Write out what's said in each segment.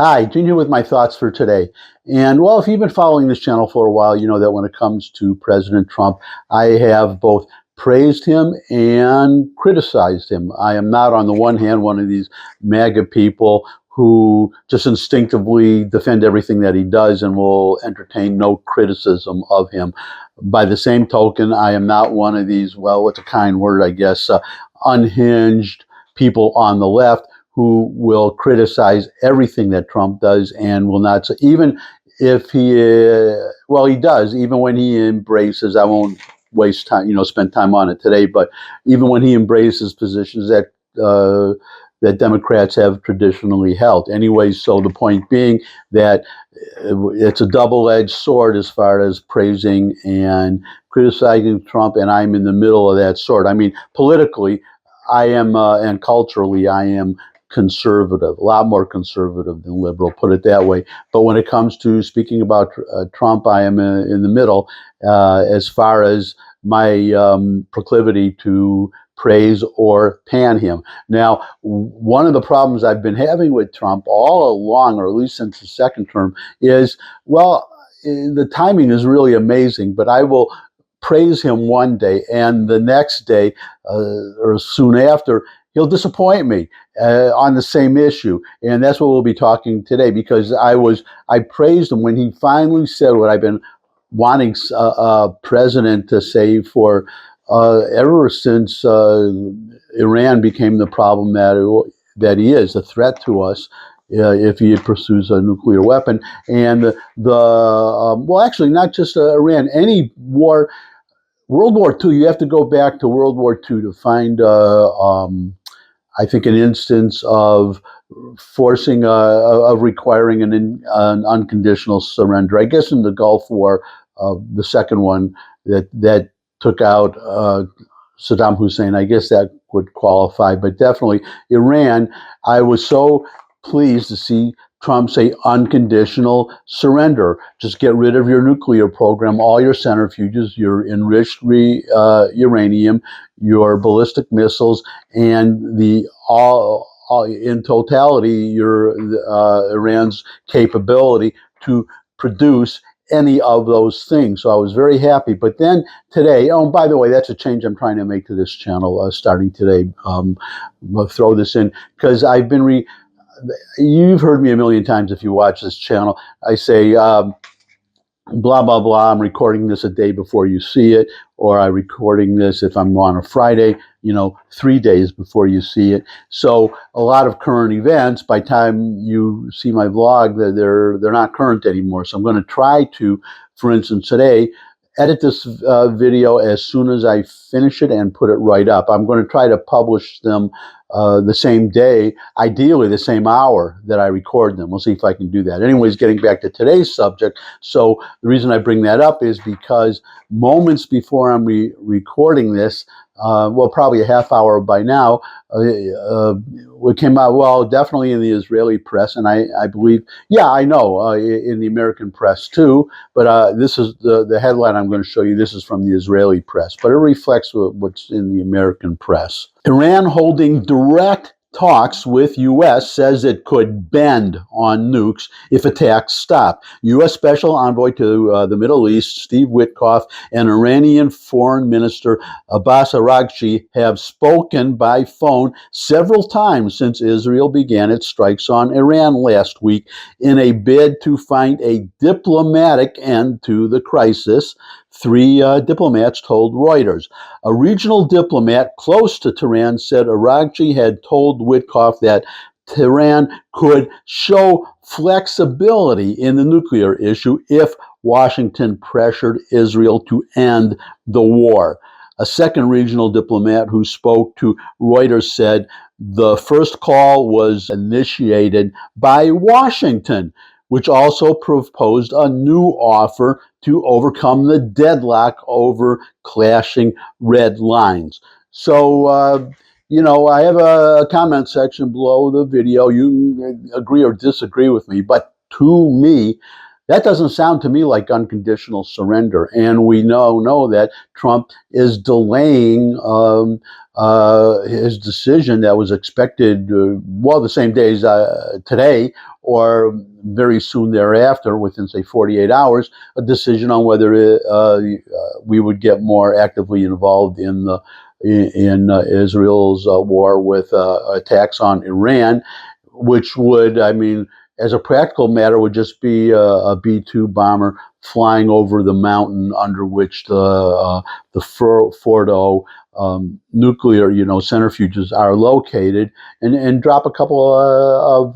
Hi, Gene here with my thoughts for today. And well, if you've been following this channel for a while, you know that when it comes to President Trump, I have both praised him and criticized him. I am not, on the one hand, one of these MAGA people who just instinctively defend everything that he does and will entertain no criticism of him. By the same token, I am not one of these, well, what's a kind word, I guess, unhinged people on the left who will criticize everything that Trump does and will not, even if he, well, he does, even when he embraces, I won't waste time, spend time on it today, but even when he embraces positions that Democrats have traditionally held. Anyway, so the point being that it's a double-edged sword as far as praising and criticizing Trump, and I'm in the middle of that sword. I mean, politically, I am, and culturally, I am conservative, a lot more conservative than liberal, put it that way. But when it comes to speaking about Trump, I am in the middle as far as my proclivity to praise or pan him. Now, one of the problems I've been having with Trump all along, or at least since the second term, is, well, the timing is really amazing, but I will praise him one day, and the next day or soon after, he'll disappoint me on the same issue. And that's what we'll be talking today, because I praised him when he finally said what I've been wanting a president to say for ever since Iran became the problem that he is, a threat to us. If he pursues a nuclear weapon. And well, actually, not just Iran, any war, World War II, you have to go back to World War II to find, I think, an instance of forcing, of requiring an unconditional surrender. I guess in the Gulf War, the second one that took out Saddam Hussein, I guess that would qualify, but definitely Iran. I was so pleased to see Trump say unconditional surrender. Just get rid of your nuclear program, all your centrifuges, your enriched uranium, your ballistic missiles, and the all in totality, your Iran's capability to produce any of those things. So I was very happy. But then today, oh, by the way, that's a change I'm trying to make to this channel starting today. I'll throw this in because I've been you've heard me a million times if you watch this channel. I say, blah, blah, blah, I'm recording this a day before you see it, or I'm recording this if I'm on a Friday, 3 days before you see it. So a lot of current events, by the time you see my vlog, they're not current anymore. So I'm going to try to, for instance, today, edit this video as soon as I finish it and put it right up. I'm going to try to publish them the same day, ideally the same hour that I record them. We'll see if I can do that. Anyways, getting back to today's subject. So the reason I bring that up is because moments before I'm recording this, well, probably a half hour by now, what came out, well, definitely in the Israeli press, and I believe, yeah, I know, in the American press too, but this is the headline I'm going to show you. This is from the Israeli press, but it reflects what's in the American press. Iran holding direct talks with U.S. says it could bend on nukes if attacks stop. U.S. Special Envoy to the Middle East, Steve Witkoff, and Iranian Foreign Minister Abbas Araghchi have spoken by phone several times since Israel began its strikes on Iran last week in a bid to find a diplomatic end to the crisis, three diplomats told Reuters. A regional diplomat close to Tehran said Araghchi had told Witkoff that Tehran could show flexibility in the nuclear issue if Washington pressured Israel to end the war. A second regional diplomat who spoke to Reuters said the first call was initiated by Washington, which also proposed a new offer to overcome the deadlock over clashing red lines. So, I have a comment section below the video. You can agree or disagree with me, but to me, That doesn't sound to me like unconditional surrender. And we know that Trump is delaying his decision that was expected, the same day as today, or very soon thereafter, within, say, 48 hours, a decision on whether we would get more actively involved in Israel's war with attacks on Iran, which would, I mean, as a practical matter, would just be a B-2 bomber flying over the mountain under which the Fordo nuclear, centrifuges are located, and drop a couple of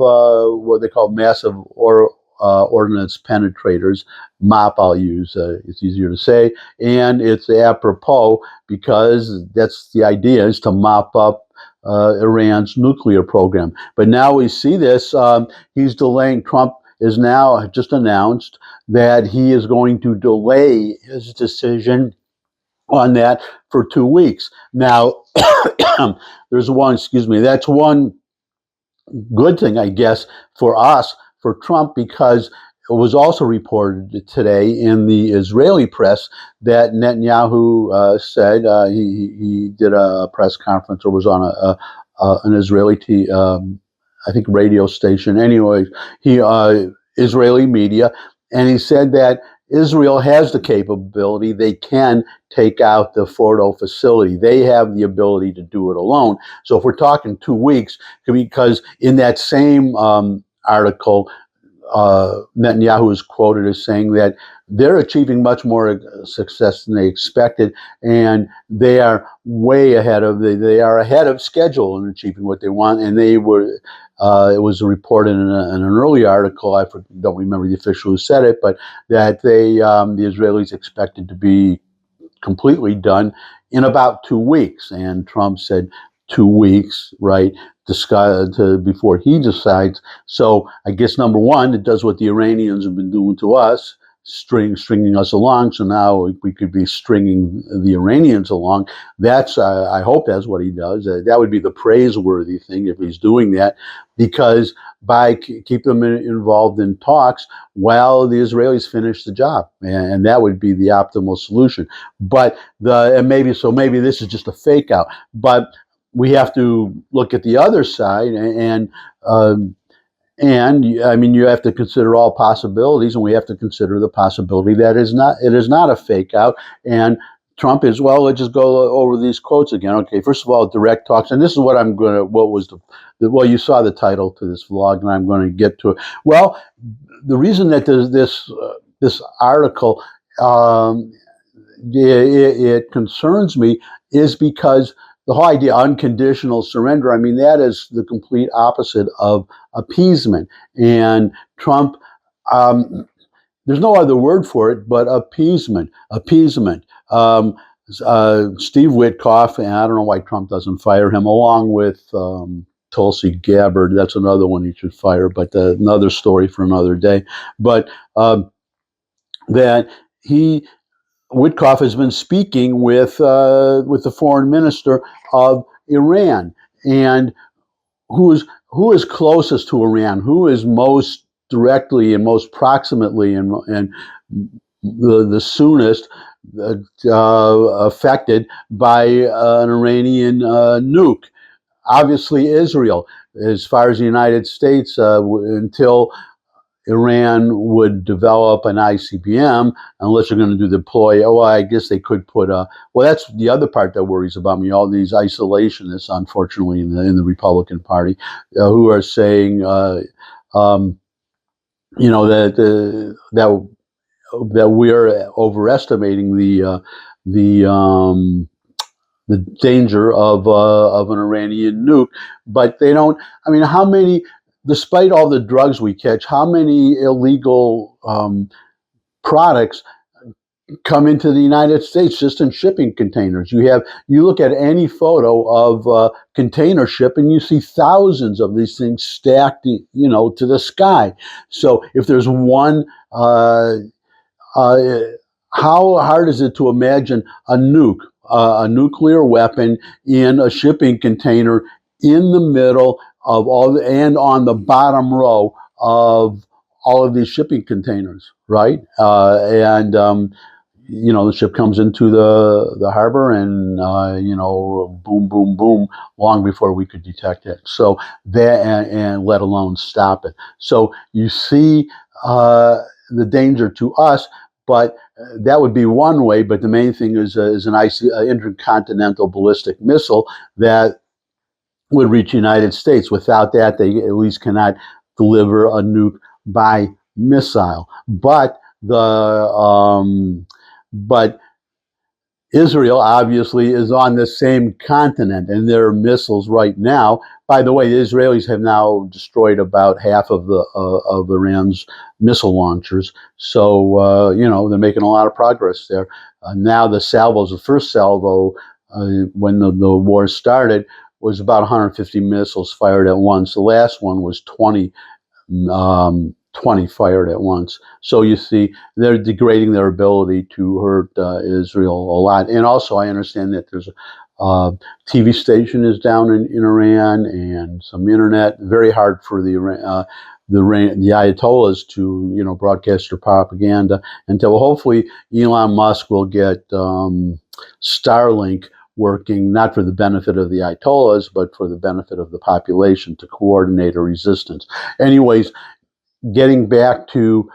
what they call massive ordnance penetrators. MOP, I'll use. It's easier to say, and it's apropos because that's the idea, is to mop up Iran's nuclear program. But now we see this. He's delaying. Trump is now just announced that he is going to delay his decision on that for 2 weeks. Now, that's one good thing, I guess, for us, for Trump, because it was also reported today in the Israeli press that Netanyahu said, he did a press conference, or was on an Israeli I think radio station. Anyway, Israeli media, and he said that Israel has the capability. They can take out the Fordo facility. They have the ability to do it alone. So if we're talking 2 weeks, because in that same article, Netanyahu is quoted as saying that they're achieving much more success than they expected, and they are way ahead of they are ahead of schedule in achieving what they want. And they were. It was reported in an early article. I don't remember the official who said it, but that the Israelis expected to be completely done in about 2 weeks. And Trump said 2 weeks, right, before he decides. So I guess, number one, it does what the Iranians have been doing to us, stringing us along. So now we could be stringing the Iranians along. That's I hope that's what he does. That would be the praiseworthy thing if he's doing that, because by keep them involved in talks while the Israelis finish the job, and that would be the optimal solution. But maybe this is just a fake out, but we have to look at the other side, and I mean, you have to consider all possibilities, and we have to consider the possibility that it is not a fake out. And Trump is, well, let's just go over these quotes again. Okay, first of all, direct talks, and this is what well, you saw the title to this vlog, and I'm going to get to it. Well, the reason that there's this article, it concerns me, is because the whole idea, unconditional surrender, I mean, that is the complete opposite of appeasement. And Trump, there's no other word for it but appeasement. Steve Witkoff, and I don't know why Trump doesn't fire him, along with Tulsi Gabbard. That's another one he should fire, but another story for another day. But that Witkoff has been speaking with the foreign minister of Iran, and who is closest to Iran, who is most directly and most proximately and the soonest affected by an Iranian nuke. Obviously, Israel. As far as the United States, until Iran would develop an ICBM, unless you're going to do deploy. Well, I guess they could put well, that's the other part that worries about me. All these isolationists, unfortunately, in the Republican Party, who are saying, that we are overestimating the danger of an Iranian nuke, but they don't. I mean, how many? Despite all the drugs we catch, how many illegal products come into the United States just in shipping containers? You look at any photo of a container ship, and you see thousands of these things stacked, to the sky. So if there's one, how hard is it to imagine a nuke, a nuclear weapon in a shipping container in the middle of and on the bottom row of all of these shipping containers, right? The ship comes into the harbor, and boom, boom, boom, long before we could detect it. So that, and let alone stop it. So you see the danger to us, but that would be one way. But the main thing is an intercontinental ballistic missile that would reach the United States. Without that, they at least cannot deliver a nuke by missile. But but Israel obviously is on the same continent, and there are missiles right now. By the way, the Israelis have now destroyed about half of Iran's missile launchers. So they're making a lot of progress there. Now the first salvo, when the war started, was about 150 missiles fired at once. The last one was 20 fired at once. So you see, they're degrading their ability to hurt Israel a lot. And also, I understand that there's a TV station is down in Iran, and some internet. Very hard for the Ayatollahs to broadcast their propaganda until hopefully Elon Musk will get Starlink working, not for the benefit of the Ayatollahs, but for the benefit of the population, to coordinate a resistance. Anyways, getting back to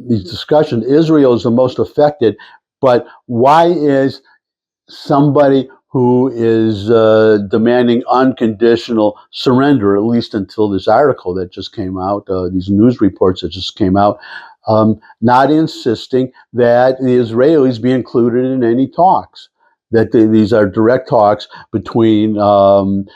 these discussions, Israel is the most affected, but why is somebody who is demanding unconditional surrender, at least until this article that just came out, these news reports that just came out, not insisting that the Israelis be included in any talks? That these are direct talks between us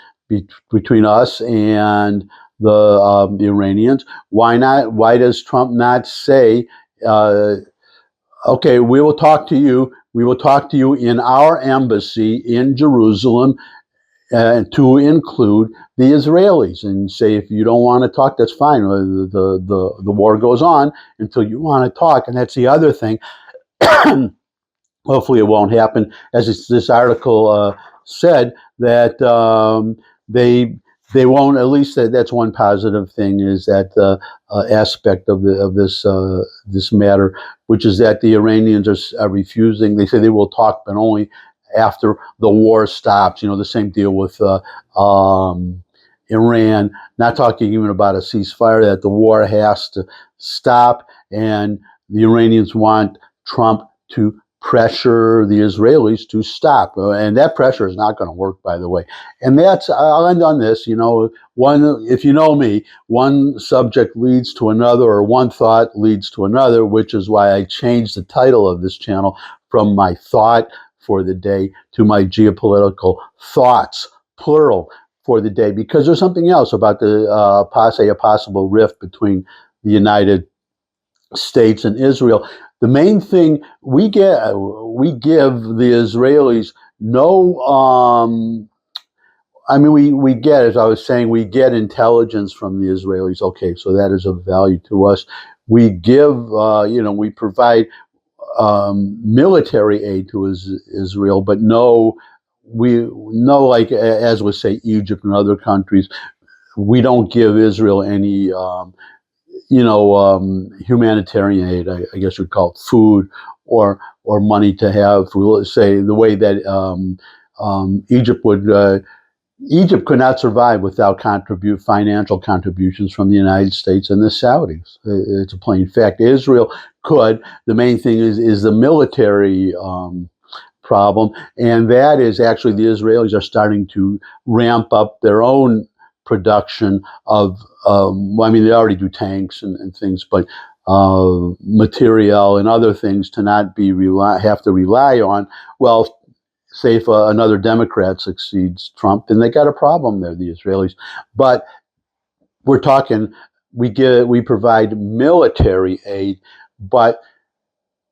and the Iranians. Why not? Why does Trump not say, okay, we will talk to you. We will talk to you in our embassy in Jerusalem, to include the Israelis, and say, if you don't want to talk, that's fine. The war goes on until you want to talk. And that's the other thing. Hopefully it won't happen, as this article said, that they won't. At least that's one positive thing, is that aspect of this matter, which is that the Iranians are refusing. They say they will talk, but only after the war stops. The same deal with Iran, not talking even about a ceasefire, that the war has to stop, and the Iranians want Trump to pressure the Israelis to stop. And that pressure is not going to work, by the way. And I'll end on this, if you know me, one subject leads to another, or one thought leads to another, which is why I changed the title of this channel from my thought for the day to my geopolitical thoughts, plural, for the day, because there's something else about a possible rift between the United States and Israel. The main thing we give the Israelis no. We get, as I was saying, we get intelligence from the Israelis. Okay, so that is of value to us. We give, we provide military aid to Israel, but like, as we say, Egypt and other countries, we don't give Israel any humanitarian aid, I guess you'd call it, food or money to have. Say the way that Egypt would. Egypt could not survive without financial contributions from the United States and the Saudis. It's a plain fact. Israel could. The main thing is the military problem, and that is actually the Israelis are starting to ramp up their own production of, they already do tanks and things, but material and other things to not have to rely on. Well, say if another Democrat succeeds Trump, then they got a problem there, the Israelis. But we're talking, we provide military aid, but,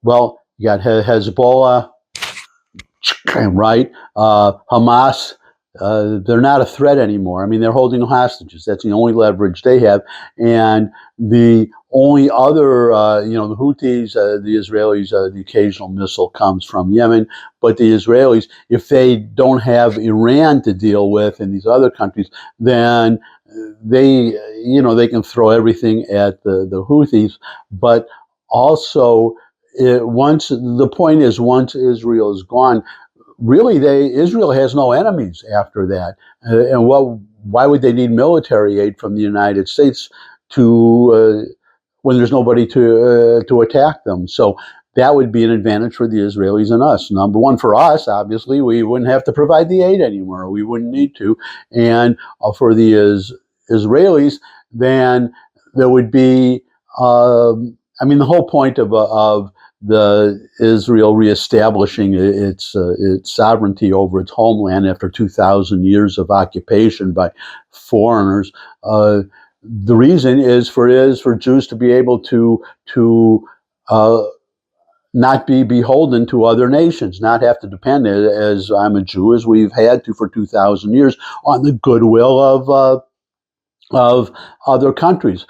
well, you got Hezbollah, right? Hamas. They're not a threat anymore. They're holding hostages. That's the only leverage they have. And the only other, the Houthis, the Israelis, the occasional missile comes from Yemen. But the Israelis, if they don't have Iran to deal with and these other countries, then they, they can throw everything at the Houthis, but also the point is, once Israel is gone, really Israel has no enemies after that. And why would they need military aid from the United States to when there's nobody to attack them? So that would be an advantage for the Israelis and us. Number one, for us, obviously, we wouldn't have to provide the aid anymore. We wouldn't need to. And for the Israelis, then there would be, the whole point of the Israel reestablishing its sovereignty over its homeland after 2,000 years of occupation by foreigners. The reason is for Jews to be able to not be beholden to other nations, not have to depend, as I'm a Jew, as we've had to for 2,000 years, on the goodwill of other countries.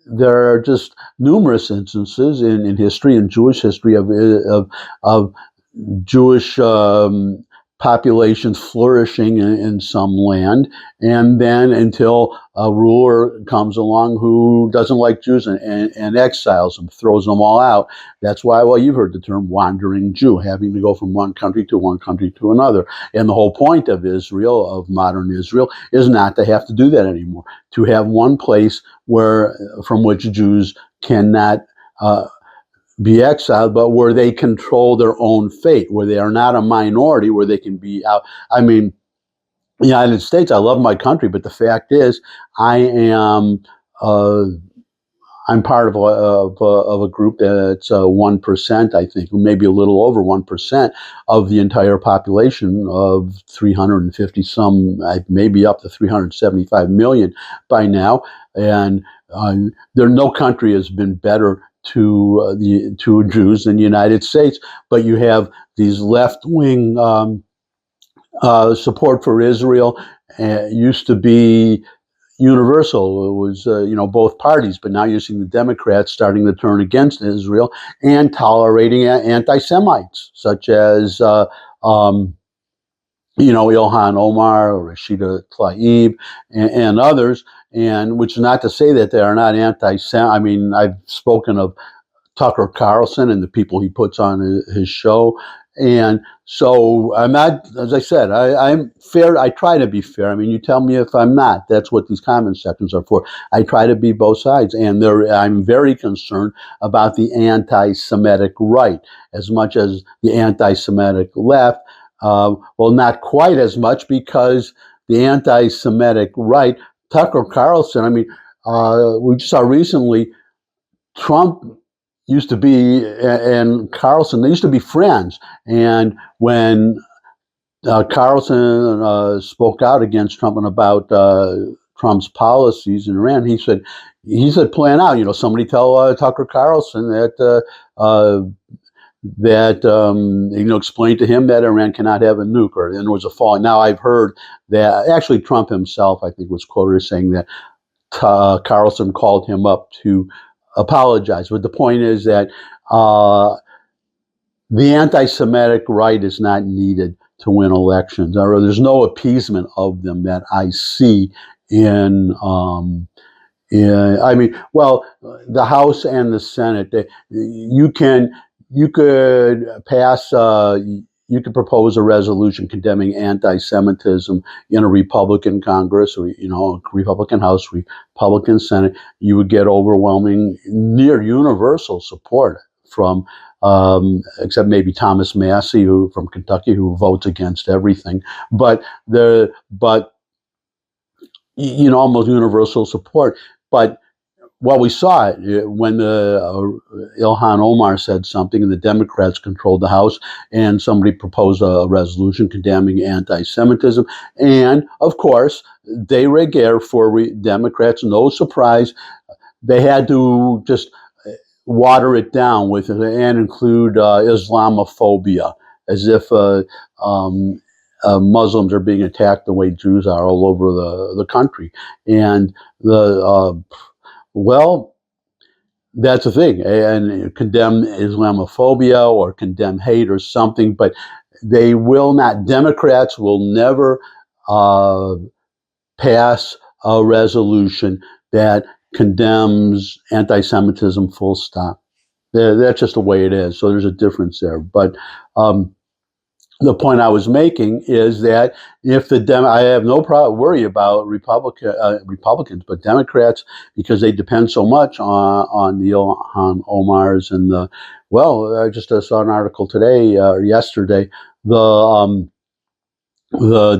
There are just numerous instances in history, in Jewish history, of Jewish populations flourishing in some land, and then until a ruler comes along who doesn't like Jews and exiles them, throws them all out. That's why, well, you've heard the term wandering Jew, having to go from one country to another. And the whole point of Israel, of modern Israel, is not to have to do that anymore, to have one place from which Jews cannot be exiled, but where they control their own fate, where they are not a minority, where they can be out. I mean, the United States, I love my country, but the fact is, I'm part of a group that's 1%, I think, maybe a little over 1% of the entire population of 350 some, maybe up to 375 million by now, and no country has been better to Jews in the United States, but you have these left-wing support for Israel. Used to be universal. It was both parties, but now you're seeing the Democrats starting to turn against Israel and tolerating anti-Semites such as Ilhan Omar, or Rashida Tlaib, and others. And which is not to say that they are not anti-Sem. I mean, I've spoken of Tucker Carlson and the people he puts on his show. And so I'm not, as I said, I'm fair. I try to be fair. I mean, you tell me if I'm not. That's what these comment sections are for. I try to be both sides. And I'm very concerned about the anti-Semitic right as much as the anti-Semitic left. Well, not quite as much, because the anti-Semitic right, Tucker Carlson, I mean, we just saw recently Trump used to be, and Carlson, they used to be friends. And when Carlson spoke out against Trump and about Trump's policies in Iran, he said, plan out, somebody tell Tucker Carlson that, explain to him that Iran cannot have a nuke, or there was a falling. Now, I've heard that actually Trump himself, I think, was quoted as saying that Carlson called him up to apologize. But the point is that the anti-Semitic right is not needed to win elections, or there's no appeasement of them that I see in. The House and the Senate. You could pass. You could propose a resolution condemning anti-Semitism in a Republican Congress, or Republican House, Republican Senate. You would get overwhelming, near universal support from, except maybe Thomas Massie, who from Kentucky, who votes against everything. But almost universal support. But we saw it when Ilhan Omar said something, and the Democrats controlled the House, and somebody proposed a resolution condemning anti-Semitism. And, of course, de rigueur for Democrats, no surprise, they had to just water it down with it and include Islamophobia, as if Muslims are being attacked the way Jews are all over the country. And that's the thing, and condemn Islamophobia or condemn hate or something, but they will not. Democrats will never pass a resolution that condemns anti-Semitism, full stop. That's just the way it is. So there's a difference there. But the point I was making is that if I have no worry about Republicans, but Democrats, because they depend so much on the Ilhan Omars and I just saw an article today or yesterday, the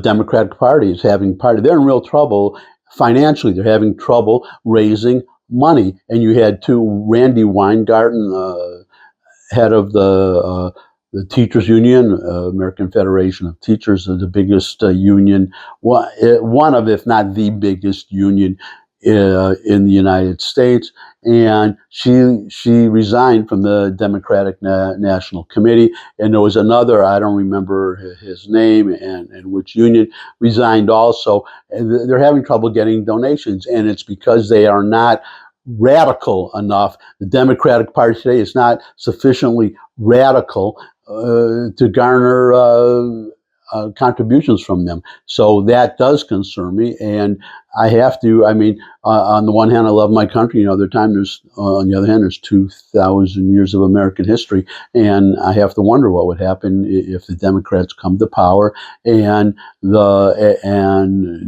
Democratic Party is having they're in real trouble financially. They're having trouble raising money. And you had Randy Weingarten, head of the teachers union, American Federation of Teachers, the biggest union, one of, if not the biggest union in the United States. And she resigned from the Democratic National Committee. And there was another, I don't remember his name and which union, resigned also. And they're having trouble getting donations. And it's because they are not radical enough. The Democratic Party today is not sufficiently radical to garner contributions from them. So that does concern me, and I have to. I mean, on the one hand, I love my country. On the other hand, there's 2,000 years of American history, and I have to wonder what would happen if the Democrats come to power and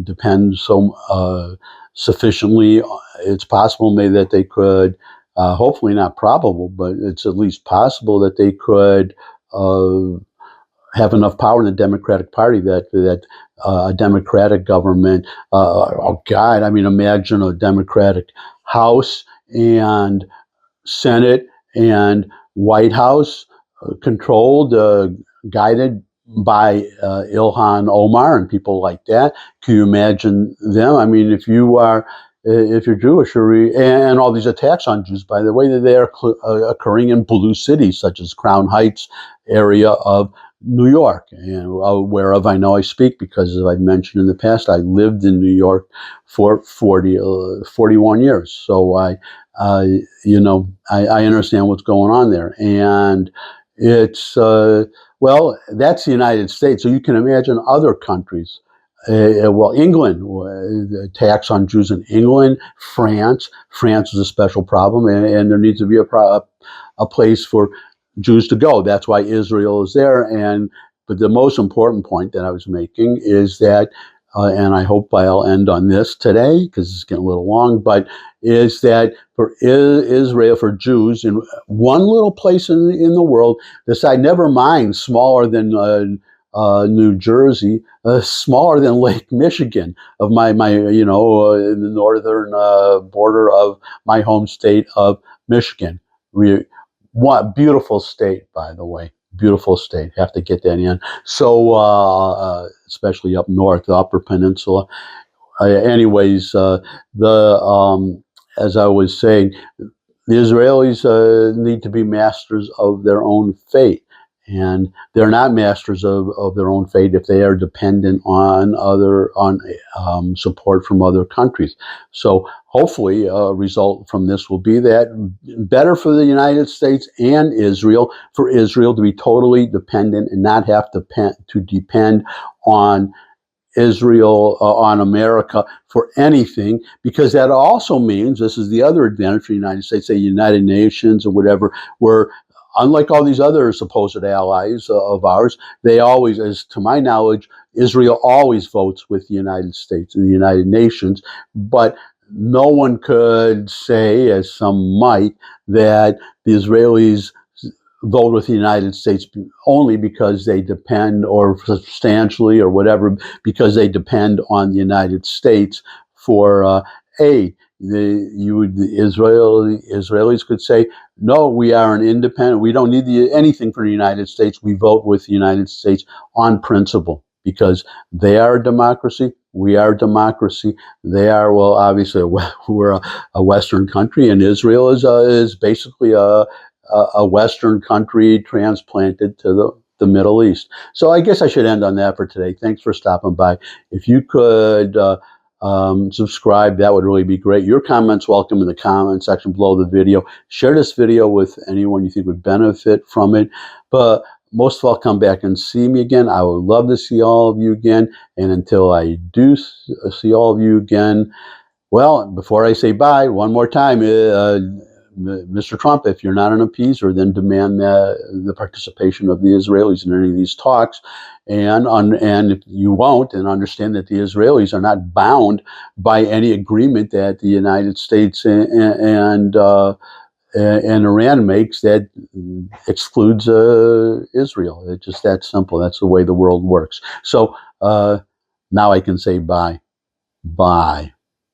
depend so sufficiently. It's possible maybe that they could, hopefully not probable, but it's at least possible that they could have enough power in the Democratic Party that a Democratic government, imagine a Democratic House and Senate and White House controlled, guided by Ilhan Omar and people like that. Can you imagine them? I mean, if you're Jewish, and all these attacks on Jews, by the way, that they are occurring in blue cities such as Crown Heights area of New York, and whereof I know I speak because, as I've mentioned in the past, I lived in New York for 41 years. So I understand what's going on there, and it's that's the United States. So you can imagine other countries. England, attacks on Jews in England, France. France is a special problem, and there needs to be a place for Jews to go. That's why Israel is there. But the most important point that I was making is that, and I hope I'll end on this today because it's getting a little long, but is that for Israel, for Jews in one little place in the world, decide, never mind smaller than New Jersey, smaller than Lake Michigan, of my in the northern border of my home state of Michigan. What beautiful state, by the way, beautiful state. Have to get that in. So especially up north, the Upper Peninsula. Anyways, as I was saying, the Israelis need to be masters of their own fate. And they're not masters of their own fate if they are dependent on support from other countries. So hopefully a result from this will be that better for the United States and Israel, for Israel to be totally dependent and not have to depend on Israel, on America for anything, because that also means, this is the other advantage for the United States, say United Nations or whatever, where unlike all these other supposed allies of ours, they always, as to my knowledge, Israel always votes with the United States and the United Nations. But no one could say, as some might, that the Israelis vote with the United States only because they depend, or substantially or whatever, because they depend on the United States for aid. The Israelis could say, no, we are an independent, we don't need anything from the United States. We vote with the United States on principle, because they are a democracy, we are a democracy. They are, well, obviously, we're a Western country, and Israel is basically a Western country transplanted to the Middle East. So I guess I should end on that for today. Thanks for stopping by. If you could subscribe, that would really be great. Your comments welcome in the comment section below the video. Share this video with anyone you think would benefit from it. But most of all, come back and see me again. I would love to see all of you again. And until I do see all of you again, well, before I say bye, one more time, Mr. Trump, if you're not an appeaser, then demand the participation of the Israelis in any of these talks. And if you won't, and understand that the Israelis are not bound by any agreement that the United States and Iran makes that excludes Israel. It's just that simple. That's the way the world works. So now I can say bye. Bye.